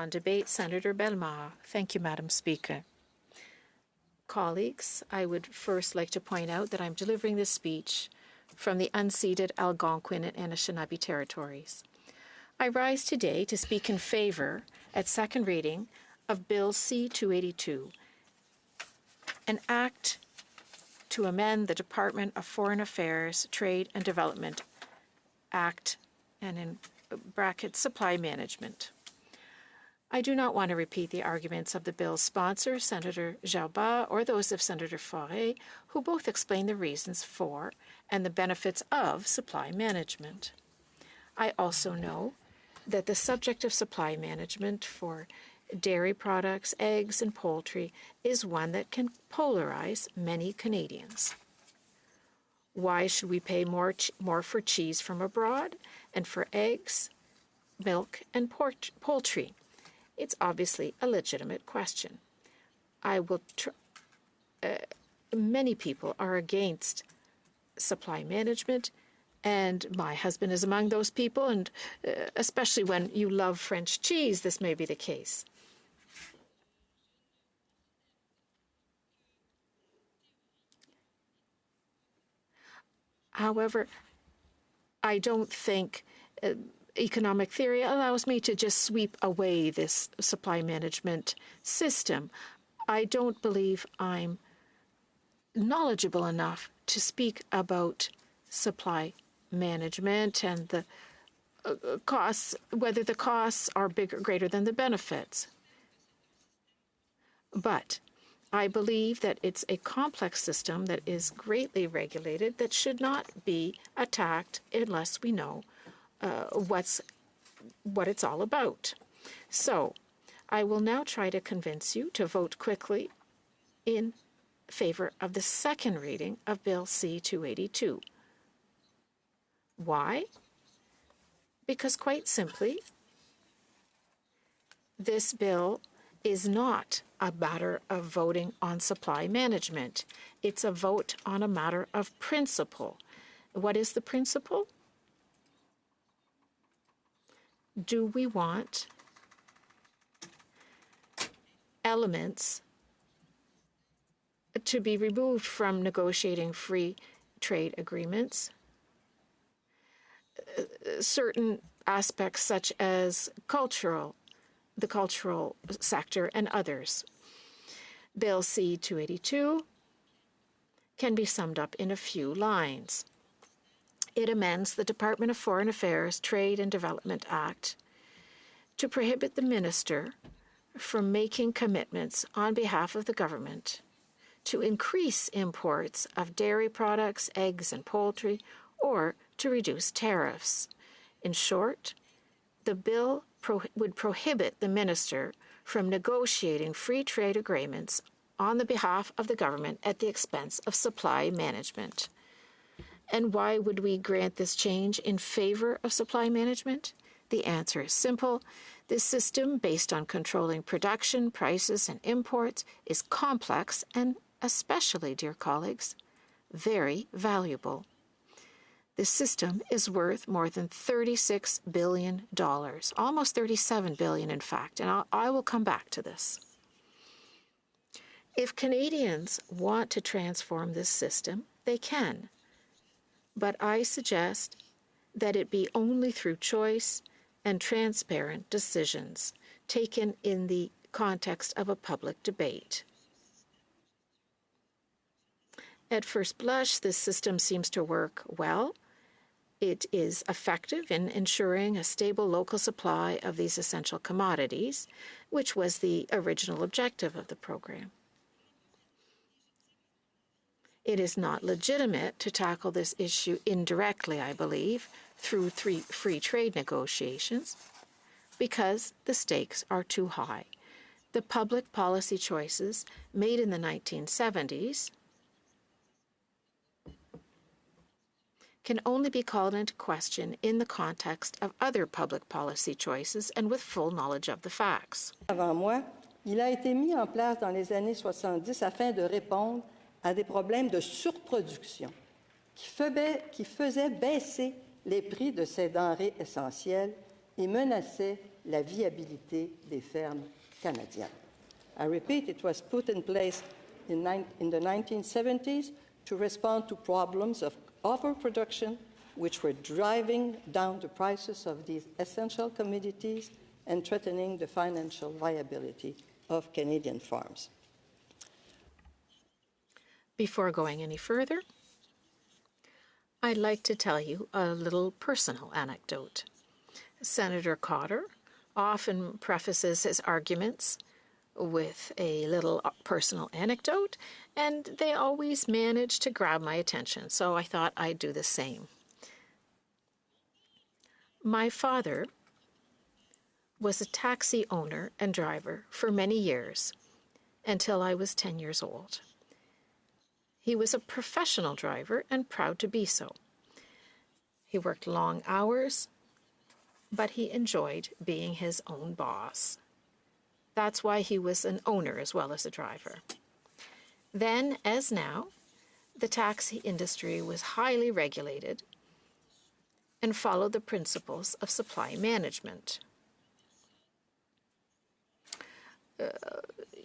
On debate, Senator Bellemare. Thank you, Madam Speaker. Colleagues, I would first like to point out that I'm delivering this speech from the unceded Algonquin and Anishinaabe territories. I rise today to speak in favor, at second reading, of Bill C-282, an act to amend the Department of Foreign Affairs, Trade and Development Act, and in brackets, Supply Management. I do not want to repeat the arguments of the bill's sponsor, Senator Jalba, or those of Senator Faure, who both explain the reasons for and the benefits of supply management. I also know that the subject of supply management for dairy products, eggs, and poultry is one that can polarize many Canadians. Why should we pay more for cheese from abroad and for eggs, milk, and poultry? It's obviously a legitimate question. Many people are against supply management, and my husband is among those people, and especially when you love French cheese, this may be the case. However, I don't think economic theory allows me to just sweep away this supply management system. I don't believe I'm knowledgeable enough to speak about supply management and the costs, whether the costs are bigger, greater than the benefits. But I believe that it's a complex system that is greatly regulated that should not be attacked unless we know what it's all about. So I will now try to convince you to vote quickly in favor of the second reading of Bill C-282. Why? Because quite simply, this bill is not a matter of voting on supply management. It's a vote on a matter of principle. What is the principle? Do we want elements to be removed from negotiating free trade agreements? Certain aspects such as the cultural sector and others. Bill C-282 can be summed up in a few lines. It amends the Department of Foreign Affairs, Trade and Development Act to prohibit the minister from making commitments on behalf of the government to increase imports of dairy products, eggs, and poultry, or to reduce tariffs. In short, the bill would prohibit the minister from negotiating free trade agreements on the behalf of the government at the expense of supply management. And why would we grant this change in favor of supply management? The answer is simple. This system, based on controlling production, prices, and imports, is complex and especially, dear colleagues, very valuable. This system is worth more than $36 billion, almost $37 billion, in fact, and I will come back to this. If Canadians want to transform this system, they can. But I suggest that it be only through choice and transparent decisions taken in the context of a public debate. At first blush, this system seems to work well. It is effective in ensuring a stable local supply of these essential commodities, which was the original objective of the program. It is not legitimate to tackle this issue indirectly, I believe, through free trade negotiations, because the stakes are too high. The public policy choices made in the 1970s can only be called into question in the context of other public policy choices and with full knowledge of the facts. Avant moi, il a été mis en place dans les années 70 afin de répondre à des problèmes de surproduction qui faisaient baisser les prix de ces denrées essentielles et menaçait la viabilité des fermes canadiennes. I repeat, it was put in place in the 1970s to respond to problems of overproduction, which were driving down the prices of these essential commodities and threatening the financial viability of Canadian farms. Before going any further, I'd like to tell you a little personal anecdote. Senator Cotter often prefaces his arguments with a little personal anecdote, and they always manage to grab my attention, so I thought I'd do the same. My father was a taxi owner and driver for many years, until I was 10 years old. He was a professional driver and proud to be so. He worked long hours, but he enjoyed being his own boss. That's why he was an owner as well as a driver. Then, as now, the taxi industry was highly regulated and followed the principles of supply management.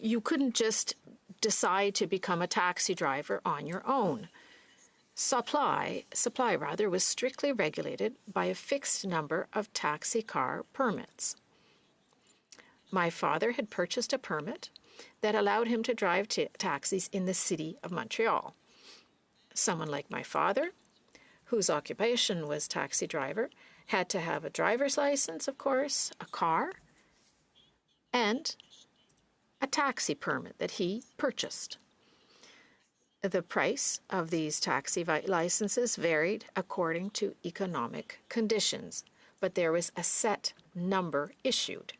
You couldn't just decide to become a taxi driver on your own. Supply was strictly regulated by a fixed number of taxi car permits. My father had purchased a permit that allowed him to drive taxis in the city of Montreal. Someone like my father, whose occupation was taxi driver, had to have a driver's license, of course, a car, and a taxi permit that he purchased. The price of these taxi licenses varied according to economic conditions, but there was a set number issued.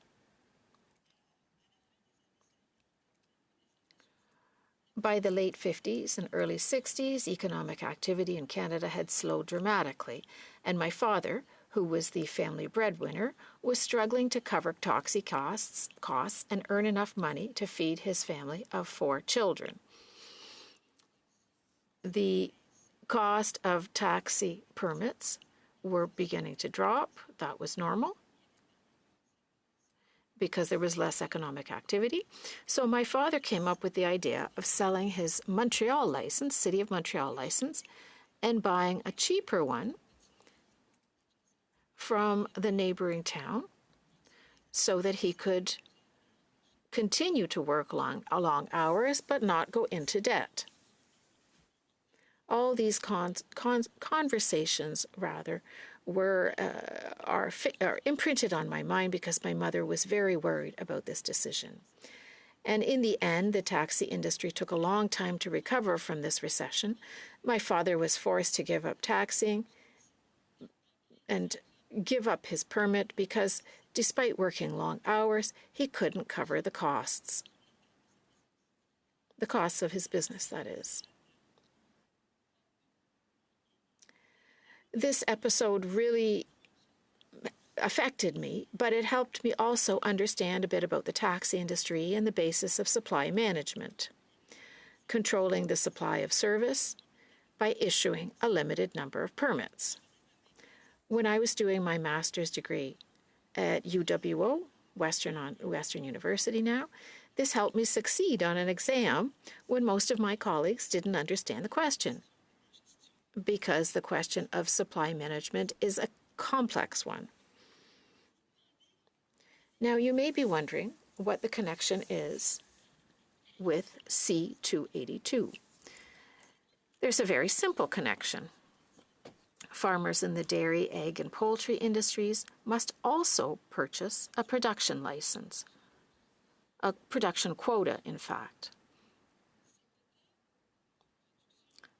By the late 50s and early 60s, economic activity in Canada had slowed dramatically, and my father, who was the family breadwinner, was struggling to cover taxi costs and earn enough money to feed his family of 4 children. The cost of taxi permits were beginning to drop. That was normal because there was less economic activity. So my father came up with the idea of selling his Montreal license, City of Montreal license, and buying a cheaper one from the neighboring town so that he could continue to work long hours but not go into debt. All these conversations, are imprinted on my mind because my mother was very worried about this decision. And in the end, the taxi industry took a long time to recover from this recession. My father was forced to give up taxiing and give up his permit because, despite working long hours, he couldn't cover the costs. The costs of his business, that is. This episode really affected me, but it helped me also understand a bit about the taxi industry and the basis of supply management, controlling the supply of service by issuing a limited number of permits. When I was doing my master's degree at UWO, Western University now, this helped me succeed on an exam when most of my colleagues didn't understand the question, because the question of supply management is a complex one. Now, you may be wondering what the connection is with C-282. There's a very simple connection. Farmers in the dairy, egg, and poultry industries must also purchase a production license, a production quota, in fact.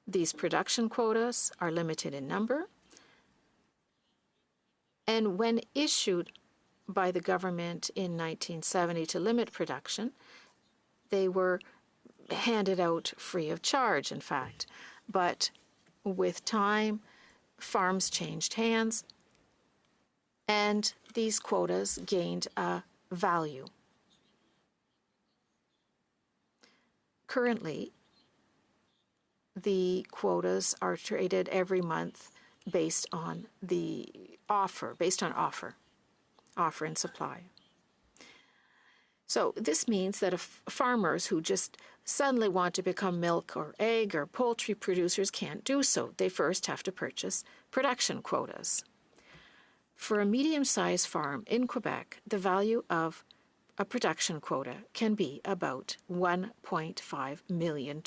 These production quotas are limited in number, and when issued by the government in 1970 to limit production, they were handed out free of charge, in fact. But with time, farms changed hands, and these quotas gained a value. Currently, the quotas are traded every month based on offer. offer and supply. So this means that farmers who just suddenly want to become milk or egg or poultry producers can't do so. They first have to purchase production quotas. For a medium-sized farm in Quebec, the value of a production quota can be about $1.5 million.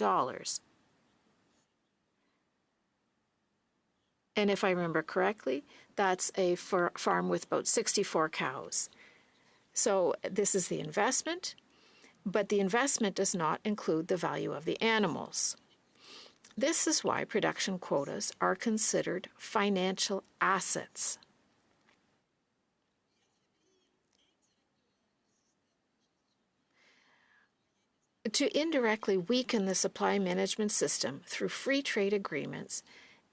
And if I remember correctly, that's a farm with about 64 cows. So this is the investment, but the investment does not include the value of the animals. This is why production quotas are considered financial assets. To indirectly weaken the supply management system through free trade agreements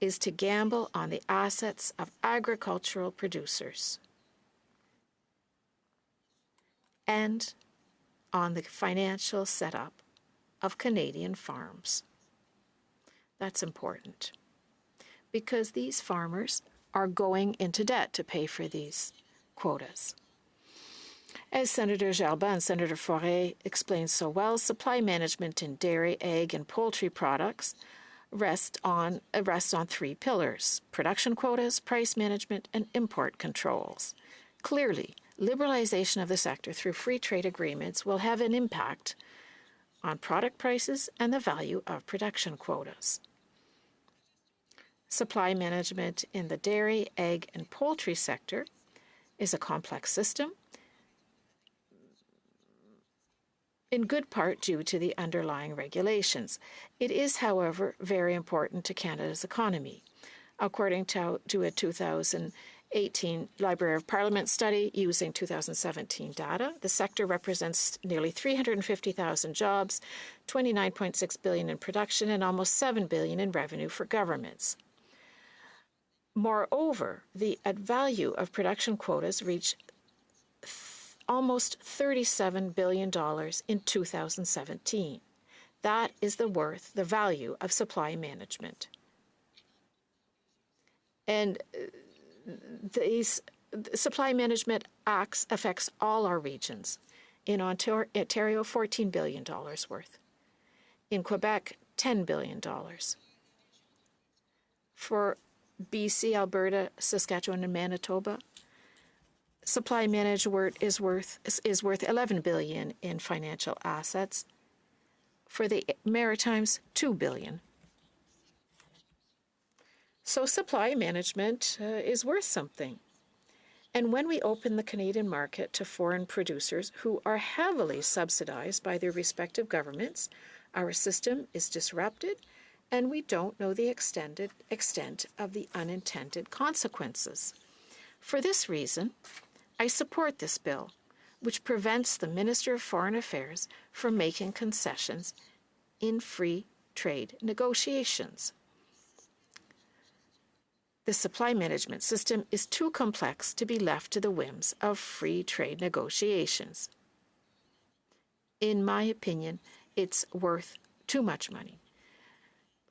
is to gamble on the assets of agricultural producers and on the financial setup of Canadian farms. That's important because these farmers are going into debt to pay for these quotas. As Senator Jalba and Senator Forêt explained so well, supply management in dairy, egg, and poultry products rests on 3 pillars: production quotas, price management, and import controls. Clearly, liberalization of the sector through free trade agreements will have an impact on product prices and the value of production quotas. Supply management in the dairy, egg, and poultry sector is a complex system, in good part due to the underlying regulations. It is, however, very important to Canada's economy. According to a 2018 Library of Parliament study using 2017 data, the sector represents nearly 350,000 jobs, $29.6 billion in production, and almost $7 billion in revenue for governments. Moreover, the value of production quotas reached almost $37 billion in 2017. That is the value of supply management. And these supply management affects all our regions. In Ontario, $14 billion worth. In Quebec, $10 billion. For BC, Alberta, Saskatchewan, and Manitoba, supply management is worth $11 billion in financial assets. For the Maritimes, $2 billion. So supply management is worth something. And when we open the Canadian market to foreign producers who are heavily subsidized by their respective governments, our system is disrupted, and we don't know the extent of the unintended consequences. For this reason, I support this bill, which prevents the Minister of Foreign Affairs from making concessions in free trade negotiations. The supply management system is too complex to be left to the whims of free trade negotiations. In my opinion, it's worth too much money.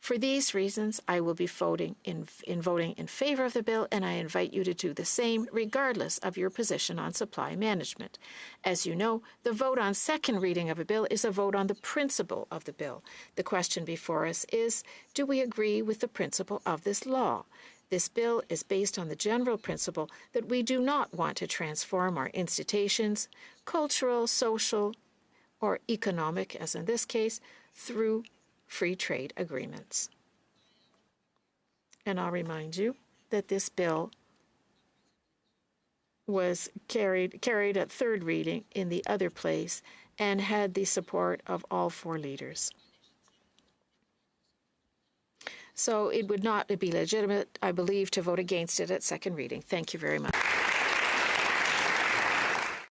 For these reasons, I will be voting in favor of the bill, and I invite you to do the same, regardless of your position on supply management. As you know, the vote on second reading of a bill is a vote on the principle of the bill. The question before us is, do we agree with the principle of this law? This bill is based on the general principle that we do not want to transform our institutions, cultural, social, or economic, as in this case, through free trade agreements. And I'll remind you that this bill was carried at third reading in the other place and had the support of all 4 leaders. So it would not be legitimate, I believe, to vote against it at second reading. Thank you very much.